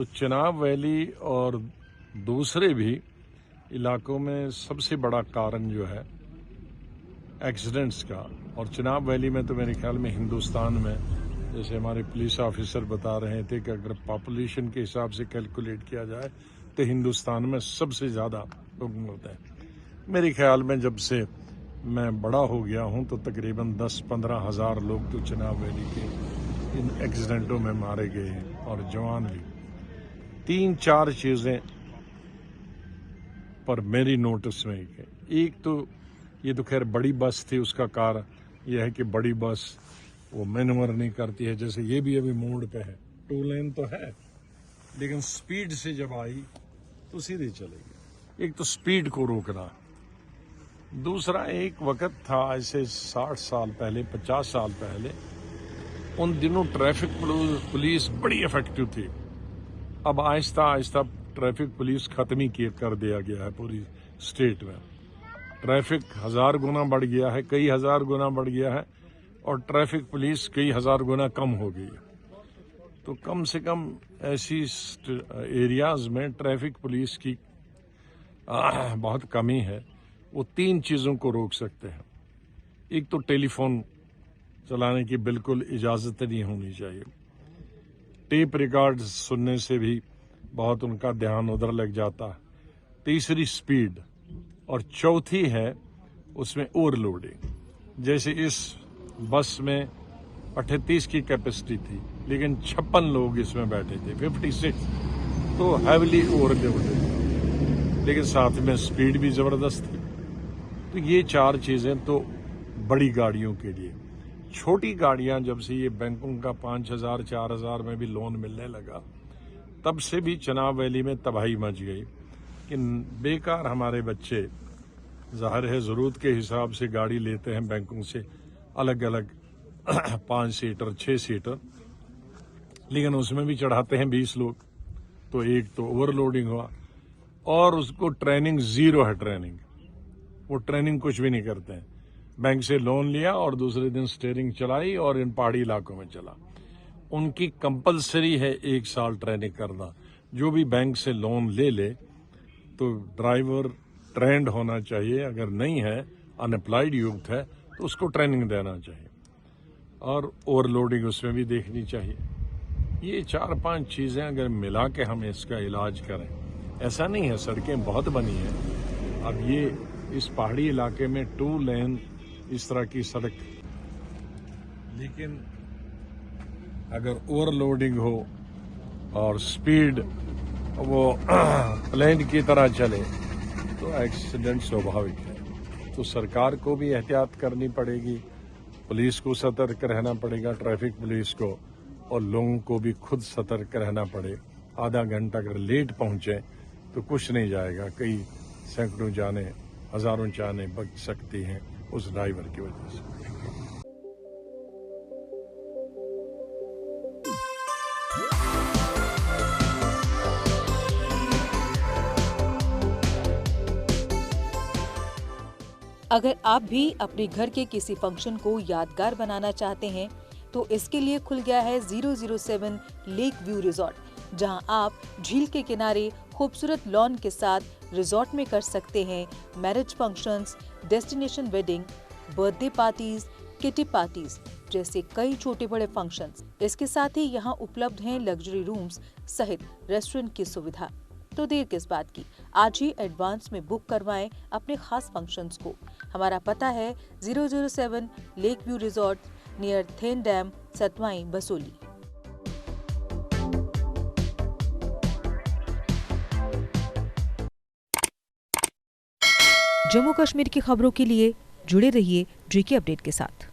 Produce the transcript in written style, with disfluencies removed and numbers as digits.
तो चिनाब वैली और दूसरे भी इलाकों में सबसे बड़ा कारण जो है एक्सीडेंट्स का, और चिनाब वैली में तो मेरे ख्याल में हिंदुस्तान में, जैसे हमारे पुलिस ऑफिसर बता रहे थे कि अगर पॉपुलेशन के हिसाब से कैलकुलेट किया जाए तो हिंदुस्तान में सबसे ज़्यादा लोग होते हैं। मेरे ख्याल में जब से मैं बड़ा हो गया हूं तो तकरीबन 10-15 हज़ार लोग तो चिनाब वैली के इन एक्सीडेंटों में मारे गए हैं, और जवान भी। 3-4 चीज़ें पर मेरी नोटिस में एक तो ये तो खैर बड़ी बस थी, उसका कारण यह है कि बड़ी बस वो मैनूवर नहीं करती है। जैसे ये भी अभी मोड़ पे है, 2 लेन तो है लेकिन स्पीड से जब आई तो सीधे चलेगी। एक तो स्पीड को रोकना। दूसरा, एक वक्त था ऐसे 60 साल पहले, 50 साल पहले, उन दिनों ट्रैफिक पुलिस बड़ी इफेक्टिव थी। अब आहिस्ता आहिस्ता ट्रैफिक पुलिस खत्म ही कर दिया गया है पूरी स्टेट में। ट्रैफिक 1000 गुना बढ़ गया है, कई हजार गुना बढ़ गया है, और ट्रैफिक पुलिस कई हजार गुना कम हो गई है। तो कम से कम ऐसी एरियाज में ट्रैफिक पुलिस की बहुत कमी है। वो 3 चीज़ों को रोक सकते हैं। एक तो टेलीफोन चलाने की बिल्कुल इजाज़त नहीं होनी चाहिए। टेप रिकॉर्ड सुनने से भी बहुत उनका ध्यान उधर लग जाता है। तीसरी स्पीड, और चौथी है उसमें ओवरलोडिंग। जैसे इस बस में 38 की कैपेसिटी थी लेकिन 56 लोग इसमें बैठे थे, 56, तो हैवीली ओवरलोडेड, लेकिन साथ में स्पीड भी ज़बरदस्त थी। तो ये 4 चीज़ें तो बड़ी गाड़ियों के लिए। छोटी गाड़ियां जब से ये बैंकों का 5000 4000 में भी लोन मिलने लगा, तब से भी चिनाब वैली में तबाही मच गई कि बेकार हमारे बच्चे, ज़ाहिर है ज़रूरत के हिसाब से गाड़ी लेते हैं बैंकों से, अलग अलग 5 सीटर 6 सीटर, लेकिन उसमें भी चढ़ाते हैं 20 लोग। तो एक तो ओवरलोडिंग हुआ, और उसको ट्रेनिंग ज़ीरो है। वो ट्रेनिंग कुछ भी नहीं करते हैं। बैंक से लोन लिया और दूसरे दिन स्टीयरिंग चलाई और इन पहाड़ी इलाकों में चला। उनकी कंपलसरी है 1 साल ट्रेनिंग करना। जो भी बैंक से लोन ले तो ड्राइवर ट्रेंड होना चाहिए, अगर नहीं है, अनएम्प्लॉयड यूथ है, तो उसको ट्रेनिंग देना चाहिए, और ओवरलोडिंग उसमें भी देखनी चाहिए। ये 4-5 चीज़ें अगर मिला के हम इसका इलाज करें, ऐसा नहीं है, सड़कें बहुत बनी हैं। अब ये इस पहाड़ी इलाके में 2 लेन इस तरह की सड़क, लेकिन अगर ओवरलोडिंग हो और स्पीड वो प्लेन की तरह चले तो एक्सीडेंट स्वाभाविक है। तो सरकार को भी एहतियात करनी पड़ेगी, पुलिस को सतर्क रहना पड़ेगा, ट्रैफिक पुलिस को, और लोगों को भी खुद सतर्क रहना पड़े। आधा घंटा अगर लेट पहुंचे तो कुछ नहीं जाएगा, कई सैकड़ों जाने, हजारों जाने बच सकती हैं उस ड्राइवर की वजह से। अगर आप भी अपने घर के किसी फंक्शन को यादगार बनाना चाहते हैं तो इसके लिए खुल गया है 007 लेक व्यू रिजॉर्ट, जहां आप झील के किनारे खूबसूरत लॉन के साथ रिजॉर्ट में कर सकते हैं marriage functions, destination wedding, birthday parties, kitty parties जैसे कई छोटे बड़े फंक्शंस। इसके साथ ही यहाँ उपलब्ध हैं लग्जरी रूम्स सहित रेस्टोरेंट की सुविधा। तो देर किस बात की, आज ही एडवांस में बुक करवाएं अपने खास फंक्शंस को। हमारा पता है 007 lake view resort, near Thein dam, Satwai, Basohli. Jammu Kashmir की खबरों के लिए जुड़े रहिए JK अपडेट के साथ।